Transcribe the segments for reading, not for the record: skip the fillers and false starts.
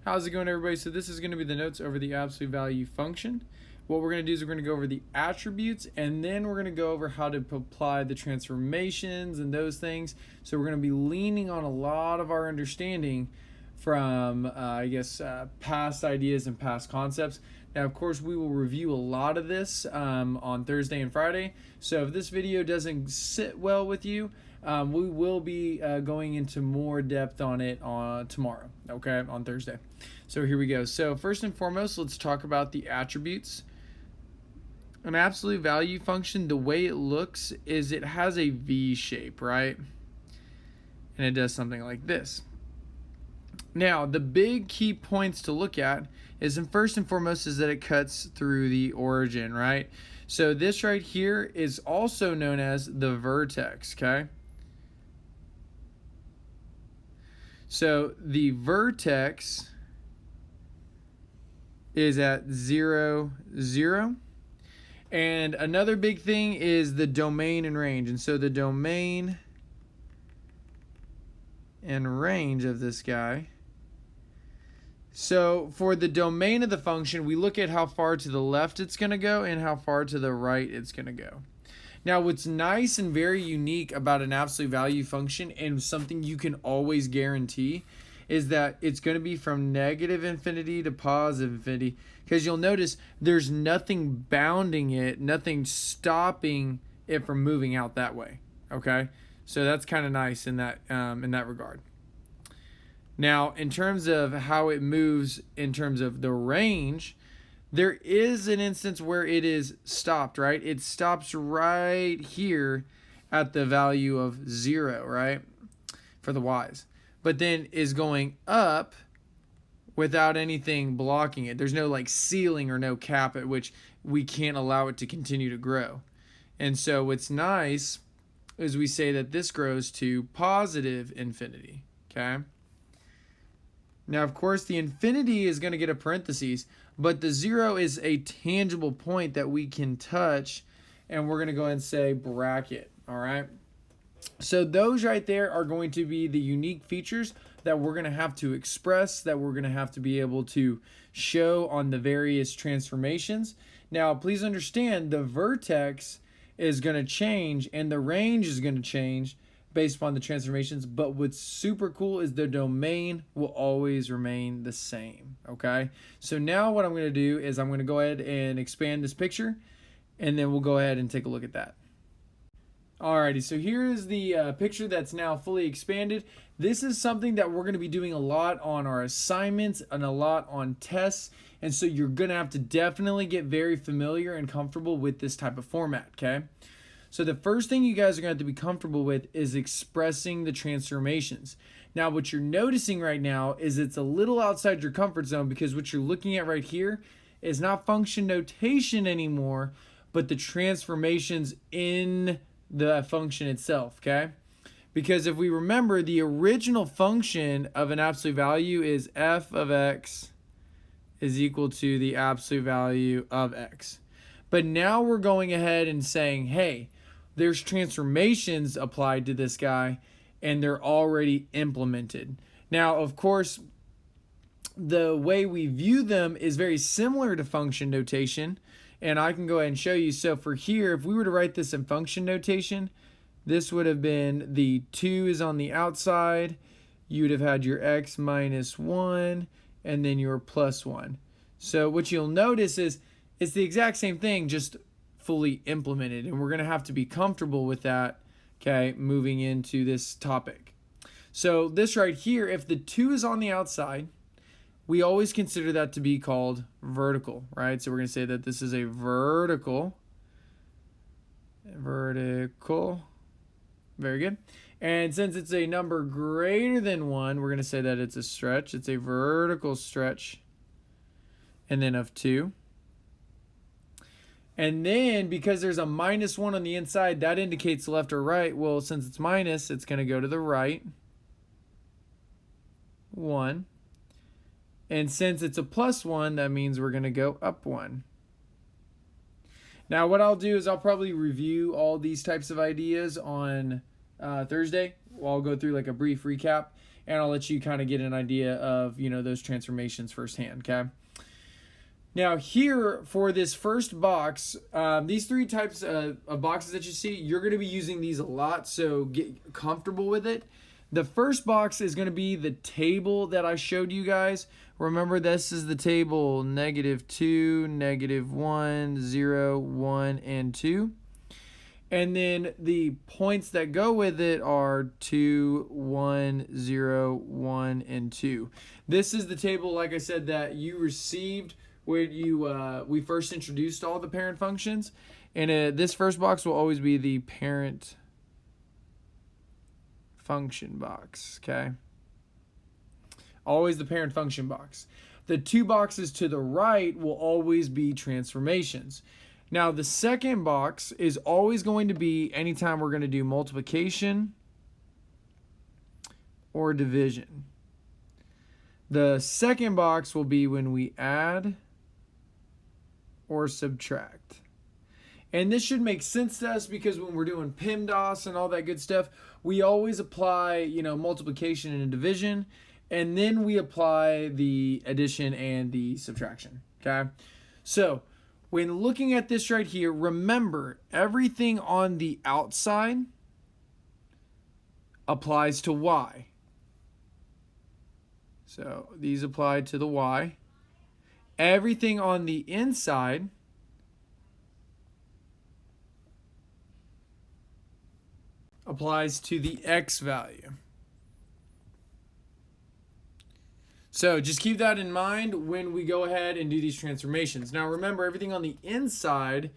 How's it going, everybody? So this is going to be the notes over the absolute value function. What we're going to do is we're going to go over the attributes, and then we're going to go over how to apply the transformations and those things. So we're going to be leaning on a lot of our understanding from, past ideas and past concepts. Now, of course, we will review a lot of this on Thursday and Friday. So if this video doesn't sit well with you, we will be going into more depth on it on tomorrow, okay, on Thursday. So here we go. So first and foremost, let's talk about the attributes. An absolute value function, the way it looks is it has a V shape, right? And it does something like this. Now, the big key points to look at is, first and foremost, is that it cuts through the origin, right? So this right here is also known as the vertex, okay? So the vertex is at 0, 0. And another big thing is the domain and range. And so the domain and range of this guy. So for the domain of the function, we look at how far to the left it's going to go and how far to the right it's going to go. Now, what's nice and very unique about an absolute value function, and something you can always guarantee, is that it's going to be from negative infinity to positive infinity, because you'll notice there's nothing bounding it, nothing stopping it from moving out that way. Okay, so that's kind of nice in that regard. Now, in terms of how it moves, in terms of the range, there is an instance where it is stopped, right? It stops right here at the value of 0, right? For the y's. But then is going up without anything blocking it. There's no like ceiling or no cap at which we can't allow it to continue to grow. And so what's nice is we say that this grows to positive infinity, okay? Now, of course, the infinity is going to get a parentheses, but the 0 is a tangible point that we can touch, and we're going to go ahead and say bracket, all right? So those right there are going to be the unique features that we're going to have to express, that we're going to have to be able to show on the various transformations. Now, please understand the vertex is going to change and the range is going to change based upon the transformations, but what's super cool is the domain will always remain the same, okay? So now what I'm going to do is I'm going to go ahead and expand this picture, and then we'll go ahead and take a look at that. Alrighty, so here is the picture that's now fully expanded. This is something that we're going to be doing a lot on our assignments and a lot on tests, and so you're going to have to definitely get very familiar and comfortable with this type of format, okay? So the first thing you guys are going to have to be comfortable with is expressing the transformations. Now, what you're noticing right now is it's a little outside your comfort zone, because what you're looking at right here is not function notation anymore, but the transformations in the function itself, okay? Because if we remember, the original function of an absolute value is f of x is equal to the absolute value of x. But now we're going ahead and saying, hey, there's transformations applied to this guy, and they're already implemented. Now, of course, the way we view them is very similar to function notation, and I can go ahead and show you. So for here, if we were to write this in function notation, this would have been the 2 is on the outside. You would have had your x minus 1, and then your plus 1. So what you'll notice is it's the exact same thing, just fully implemented, and we're going to have to be comfortable with that, okay, moving into this topic. So this right here, if the 2 is on the outside, we always consider that to be called vertical, right? So we're going to say that this is a vertical, very good. And since it's a number greater than 1, we're going to say that it's a stretch. It's a vertical stretch, and then of 2. And then because there's a minus 1 on the inside, that indicates left or right. Well, since it's minus, it's going to go to the right 1. And since it's a plus 1, that means we're going to go up 1. Now, what I'll do is I'll probably review all these types of ideas on Thursday. I'll go through like a brief recap. and I'll let you kind of get an idea of, those transformations firsthand, okay? Now here for this first box, these three types of boxes that you see, you're going to be using these a lot, so get comfortable with it. The first box is going to be the table that I showed you guys. Remember, this is the table -2, -1, 0, 1, and 2. And then the points that go with it are 2, 1, 0, 1, and 2. This is the table, like I said, that you received when we first introduced all the parent functions. And this first box will always be the parent function box, okay? Always the parent function box. The two boxes to the right will always be transformations. Now, the second box is always going to be anytime we're going to do multiplication or division. The second box will be when we add or subtract. And this should make sense to us because when we're doing PEMDAS and all that good stuff, we always apply, multiplication and division, and then we apply the addition and the subtraction, okay? So when looking at this right here, remember everything on the outside applies to y. So these apply to the y. Everything on the inside applies to the x value. So just keep that in mind when we go ahead and do these transformations. Now remember, everything on the inside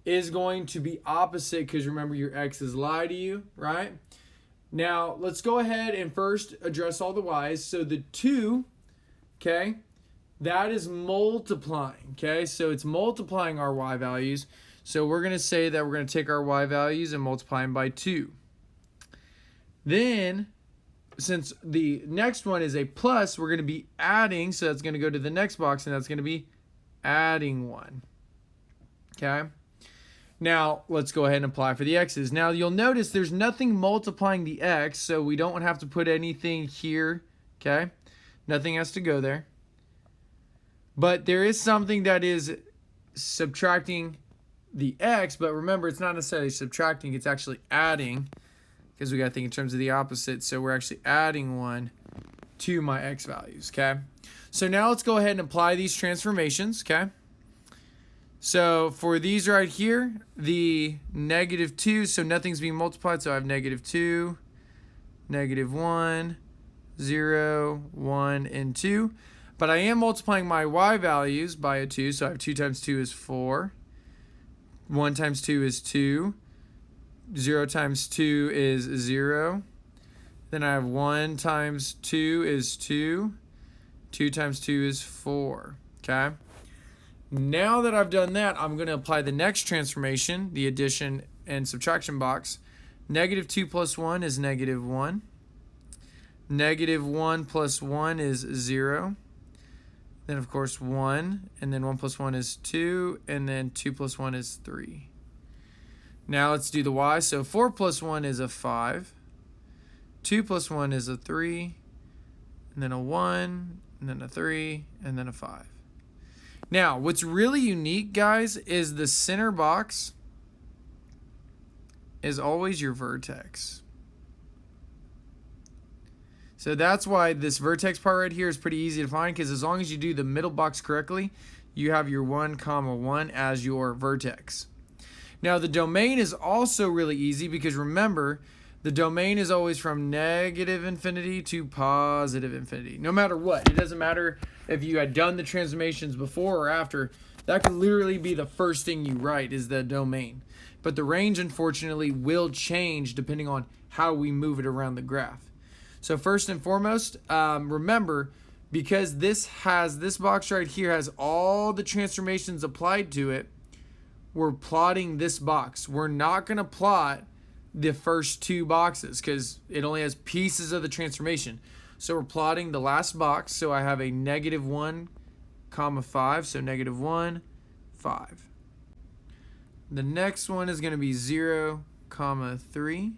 is going to be opposite because remember your x's lie to you, right? Now let's go ahead and first address all the y's. So the 2, okay, that is multiplying, okay? So it's multiplying our y values. So we're going to say that we're going to take our y values and multiply them by 2. Then, since the next one is a plus, we're going to be adding, so that's going to go to the next box, and that's going to be adding 1. Okay? Now, let's go ahead and apply for the x's. Now, you'll notice there's nothing multiplying the x, so we don't have to put anything here, okay? Nothing has to go there. But there is something that is subtracting the x, but remember, it's not necessarily subtracting, it's actually adding, because we got to think in terms of the opposite. So we're actually adding 1 to my x values, okay? So now let's go ahead and apply these transformations, okay? So for these right here, the -2, so nothing's being multiplied, so I have -2, -1, 0, 1, and 2. But I am multiplying my y values by a 2, so I have 2 times 2 is 4. 1 times 2 is 2. 0 times 2 is 0. Then I have 1 times 2 is 2. 2 times 2 is 4. Okay? Now that I've done that, I'm going to apply the next transformation, the addition and subtraction box. -2 plus 1 is -1. -1 plus 1 is 0. Then, of course, 1. And then 1 plus 1 is 2. And then 2 plus 1 is 3. Now let's do the y. So 4 plus 1 is a 5. 2 plus 1 is a 3. And then a 1. And then a 3. And then a 5. Now, what's really unique, guys, is the center box is always your vertex. So that's why this vertex part right here is pretty easy to find, because as long as you do the middle box correctly, you have your 1, 1 as your vertex. Now, the domain is also really easy because remember, the domain is always from -infinity to +infinity. No matter what. It doesn't matter if you had done the transformations before or after. That could literally be the first thing you write is the domain. But the range, unfortunately, will change depending on how we move it around the graph. So first and foremost, remember, because this box right here has all the transformations applied to it, we're plotting this box. We're not going to plot the first 2 boxes because it only has pieces of the transformation. So we're plotting the last box. So I have a -1, 5. So -1, 5. The next one is going to be 0, 3.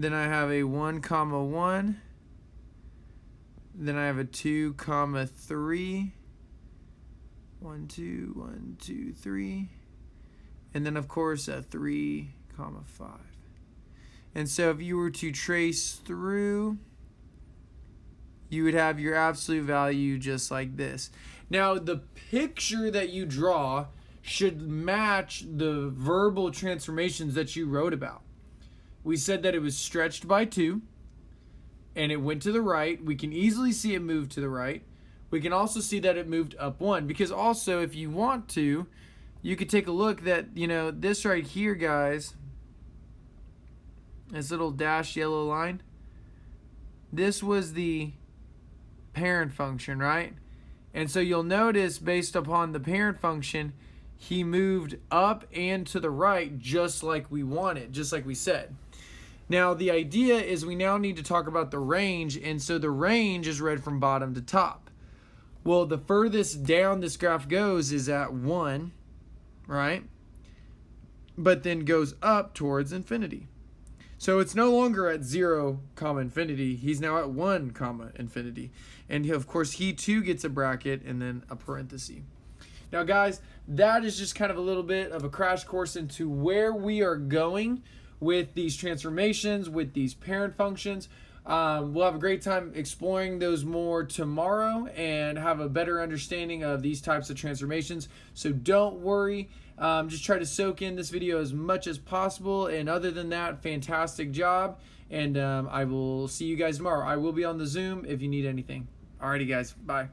Then I have a 1, comma 1. Then I have a 2, comma 3. 1, 2, 1, 2, 3. And then of course a 3, comma 5. And so if you were to trace through, you would have your absolute value just like this. Now the picture that you draw should match the verbal transformations that you wrote about. We said that it was stretched by 2 and it went to the right. We can easily see it move to the right. We can also see that it moved up 1, because also if you want to, you could take a look that, you know, this right here, guys, this little dashed yellow line, this was the parent function, right? And so you'll notice based upon the parent function, he moved up and to the right just like we wanted, just like we said. Now the idea is we now need to talk about the range, and so the range is read from bottom to top. Well, the furthest down this graph goes is at 1, right? But then goes up towards infinity. So it's no longer at 0, comma infinity. He's now at 1, comma infinity. And of course he too gets a bracket and then a parenthesis. Now guys, that is just kind of a little bit of a crash course into where we are going with these transformations, with these parent functions. We'll have a great time exploring those more tomorrow and have a better understanding of these types of transformations. So don't worry. Just try to soak in this video as much as possible. And other than that, fantastic job. And I will see you guys tomorrow. I will be on the Zoom if you need anything. Alrighty, guys. Bye.